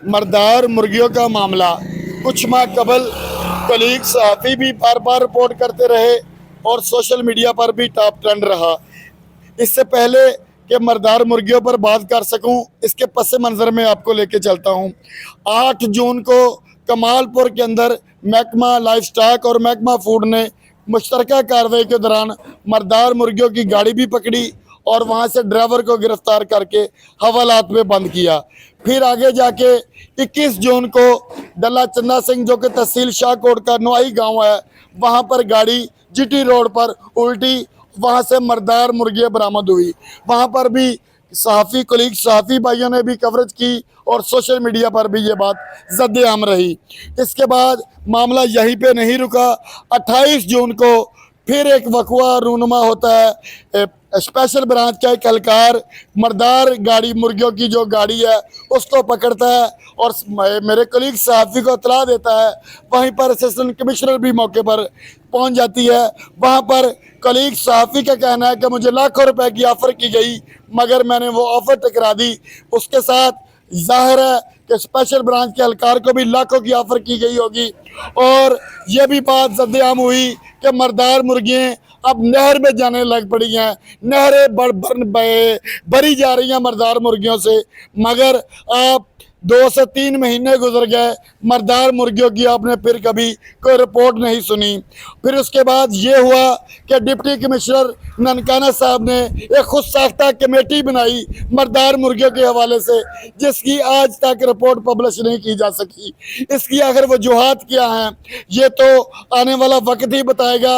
मर्दार मुर्गियों का मामला कुछ माह कबल कलीग सहाफ़ी भी बार बार रिपोर्ट करते रहे और सोशल मीडिया पर भी टॉप ट्रेंड रहा। इससे पहले कि मर्दार मुर्गियों पर बात कर सकूं, इसके पस मंज़र में आपको लेके चलता हूं। 8 जून को कमालपुर के अंदर महकमा लाइफ स्टॉक और महकमा फूड ने मुश्तरका कार्रवाई के दौरान मर्दार मुर्गियों की गाड़ी भी पकड़ी और वहां से ड्राइवर को गिरफ्तार करके हवालात में बंद किया। फिर आगे जाके 21 जून को डल्ला चंदा सिंह, जो कि तहसील शाहकोट का नवाई गांव है, वहां पर गाड़ी जीटी रोड पर उल्टी, वहां से मर्दार मुर्गियां बरामद हुई। वहां पर भी सहाफ़ी भाइयों ने भी कवरेज की और सोशल मीडिया पर भी ये बात ज़द-ए-आम रही। इसके बाद मामला यहीं पे नहीं रुका। 28 जून को फिर एक वक़्वा रूनुमा होता है। स्पेशल ब्रांच का एक एहलकार मर्दार गाड़ी मुर्गियों की जो गाड़ी है उसको पकड़ता है और मेरे कलीग सहाफ़ी को इत्तला देता है। वहीं पर असिस्टेंट कमिश्नर भी मौके पर पहुंच जाती है। वहां पर कलीग सहाफ़ी का कहना है कि मुझे लाखों रुपए की ऑफ़र की गई, मगर मैंने वो ऑफ़र टकरा दी। उसके साथ जाहिर है कि स्पेशल ब्रांच के एहलकार को भी लाखों की ऑफ़र की गई होगी। और ये भी बात ज़द-ए-आम हुई कि मर्दार मुर्गियाँ अब नहर में जाने लग पड़ी हैं। नहरें भरी जा रही हैं मर्दार मुर्गियों से, मगर आप 2 से 3 महीने गुजर गए, मर्दार मुर्गियों की आपने फिर कभी कोई रिपोर्ट नहीं सुनी। फिर उसके बाद ये हुआ कि डिप्टी कमिश्नर ननकाना साहब ने एक खुद साख्ता कमेटी बनाई मर्दार मुर्गियों के हवाले से, जिसकी आज तक रिपोर्ट पब्लिश नहीं की जा सकी। इसकी आखिर वजूहात क्या हैं, ये तो आने वाला वक्त ही बताएगा।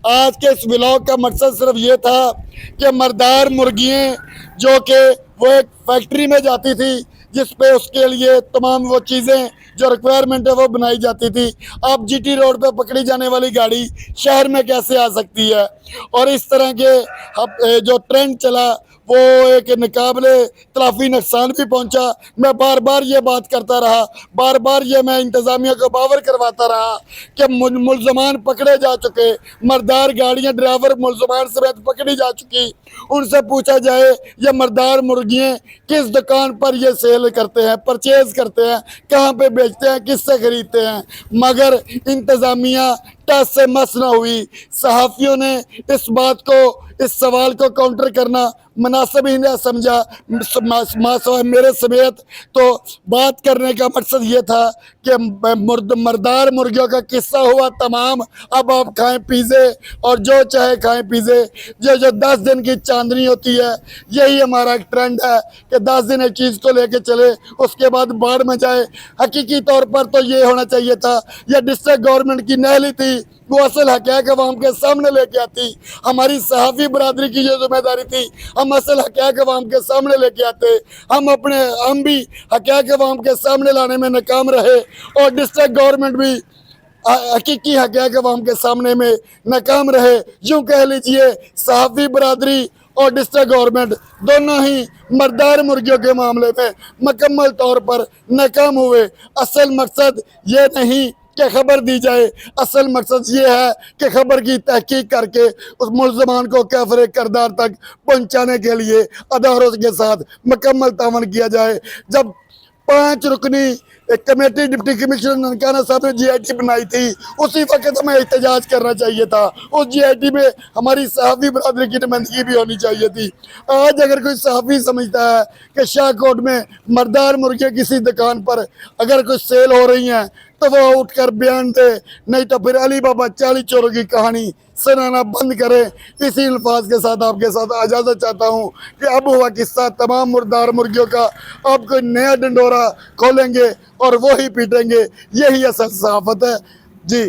आज के इस व्लॉग का मकसद सिर्फ ये था कि मर्दार मुर्गियाँ जो कि वो एक फैक्ट्री में जाती थी, जिस पे उसके लिए तमाम वो चीज़ें जो रिक्वायरमेंट है वो बनाई जाती थी, अब जीटी रोड पे पकड़ी जाने वाली गाड़ी शहर में कैसे आ सकती है। और इस तरह के जो ट्रेंड चला वो एक नाकाबिले तलाफी नुकसान भी पहुंचा। मैं बार बार ये बात करता रहा, बार बार ये मैं इंतज़ामिया को बावर करवाता रहा कि मुलजमान पकड़े जा चुके, मर्दार गाड़ियाँ ड्राइवर मुलजमान समेत पकड़ी जा चुकी। उनसे पूछा जाए ये मर्दार मुर्गियाँ किस दुकान पर ये सेल करते हैं, परचेज करते हैं, कहाँ पे बेचते हैं, किससे खरीदते हैं, मगर इंतज़ामिया टस से मस न हुई। सहाफ़ियों ने इस बात को, इस सवाल को काउंटर करना मुनासिब ही नहीं समझा। मेरे समेत तो बात करने का मकसद ये था कि मर्दार मुर्गियों का किस्सा हुआ तमाम, अब आप खाएं पिज़्ज़े और जो चाहे खाएं पिज़्ज़े। जो 10 दिन की चांदनी होती है, यही हमारा एक ट्रेंड है कि 10 दिन एक चीज़ को लेके चले, उसके बाद बाढ़ में जाए। हकीकी तौर पर तो ये होना चाहिए था, यह डिस्ट्रिक्ट गवर्नमेंट की नहली थी, वो असल हक़ाइक़ अवाम के सामने लेके आती। हमारी सहाफ़ी बरादरी की जो जिम्मेदारी थी, हम असल हक़ाइक़ अवाम के सामने लेके आते। हम भी हक़ाइक़ अवाम के सामने लाने में नाकाम रहे और डिस्ट्रिक्ट गवर्नमेंट भी हकीकी हक़ाइक़ अवाम के सामने में नाकाम रहे। यूँ कह लीजिए सहाफ़ी बरादरी और डिस्ट्रिक्ट गवर्नमेंट दोनों ही मर्दार मुर्गियों के मामले में मुकम्मल तौर पर नाकाम हुए। असल मकसद ये नहीं कि खबर दी जाए, असल मकसद ये है कि खबर की तहकीक करके उस मुल्ज़मान को काफ़िर किरदार तक पहुंचाने के लिए अदारों के साथ मुकम्मल तावन किया जाए। जब 5 रुकनी एक कमेटी डिप्टी कमिश्नर ननकाना साहब ने GIT बनाई थी, उसी वक्त हमें एहतजाज करना चाहिए था। उस GIT में हमारी सहाफ़ी बरादरी की नुमाइंदगी भी होनी चाहिए थी। आज अगर कोई सहाफ़ी समझता है कि शाहकोट में मर्दार मुर्गियाँ किसी दुकान पर अगर कुछ सेल हो रही हैं तो वो उठकर बयान दे, नहीं तो फिर अली बाबा 40 चोरों की कहानी सुनाना बंद करें। इसी अल्फाज के साथ आपके साथ इजाज़त चाहता हूँ कि अब हुआ किस्सा तमाम मर्दार मुर्गियों का, अब कोई नया डंडोरा खोलेंगे और वो ही पीटेंगे, यही असल सहाफ़त है जी।